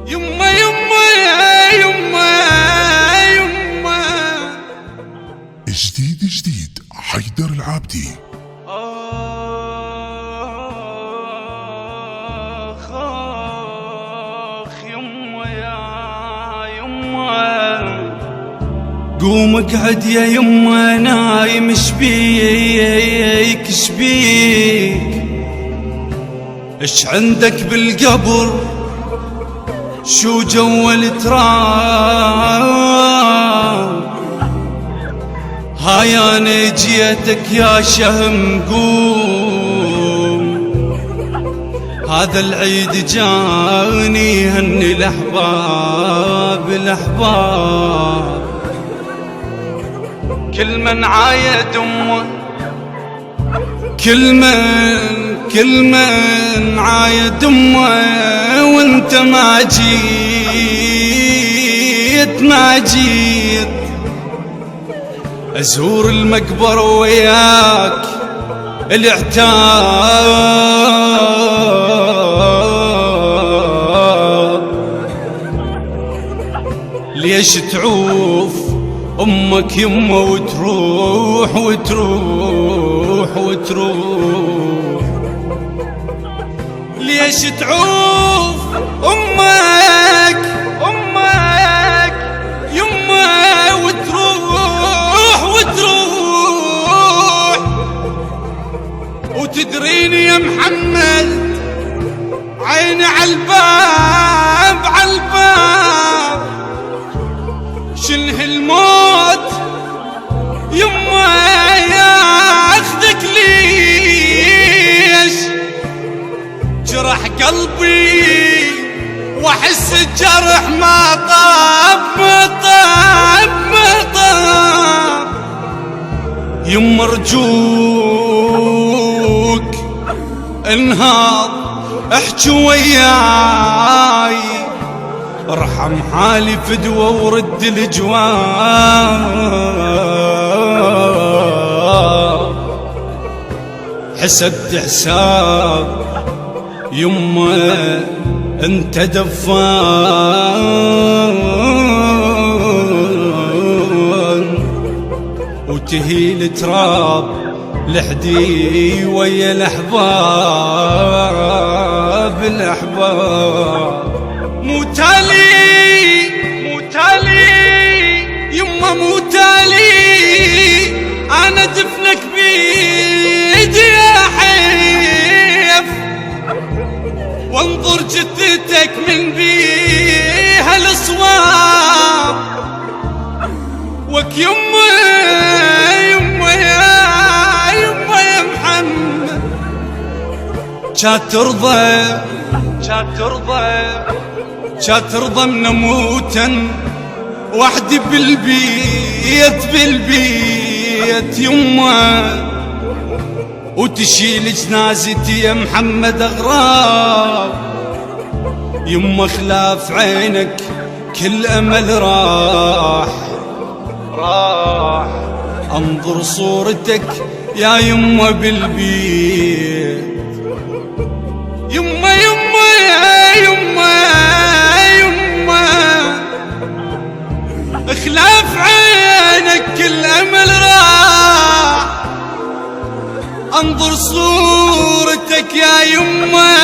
يما يما يا يما يما. جديد حيدر العابدي. آخ يما يا يما. قوم اقعد يا يما نايم شبيك شبيك. اش عندك بالقبر شو جو التراب. هاي انا جيتك يا شهم قوم. هذا العيد جاني هني الاحباب الاحباب. كل من عايد امه كل من عايد امه وانت ما جيت ازور المقبر وياك العتاب. ليش تعوف امك يمه وتروح ليش تعوف امك يمه وتروح وتدريني يا محمد عيني عالباب شنه الموت يما ياخذك ليش. جرح قلبي واحس الجرح ما طاب يما ارجوك انهض احكي وياي. ارحم حالي فدوة ورد الجواب. حسبت حساب يما انت دفان وتهيل تراب لحدي ويا الاحباب. مو تالي يما مو تالي انا دفنك بيدي يا حيف. وانظر جثتك من بيها الصواب. وك يما يا محمد جا ترضى من موتا وحدي بالبيت يما. وتشيل جنازتي يا محمد اغراب. يما خلاف عينك كل امل راح انظر صورتك يا يما بالبيت. يما يا يما خلاف عينك كل امل راح انظر صورتك يا يما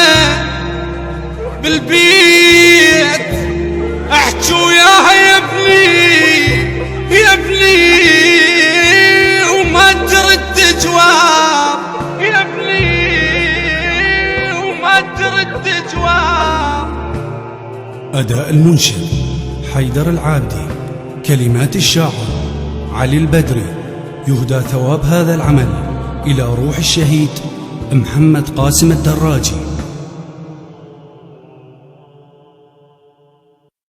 بالبيت. احكي وياها يا ابني وما ترد جواب يا ابني وما ترد جواب. أداء المنشد حيدر العابدي. كلمات الشاعر علي البدري. يهدى ثواب هذا العمل إلى روح الشهيد محمد قاسم الدراجي.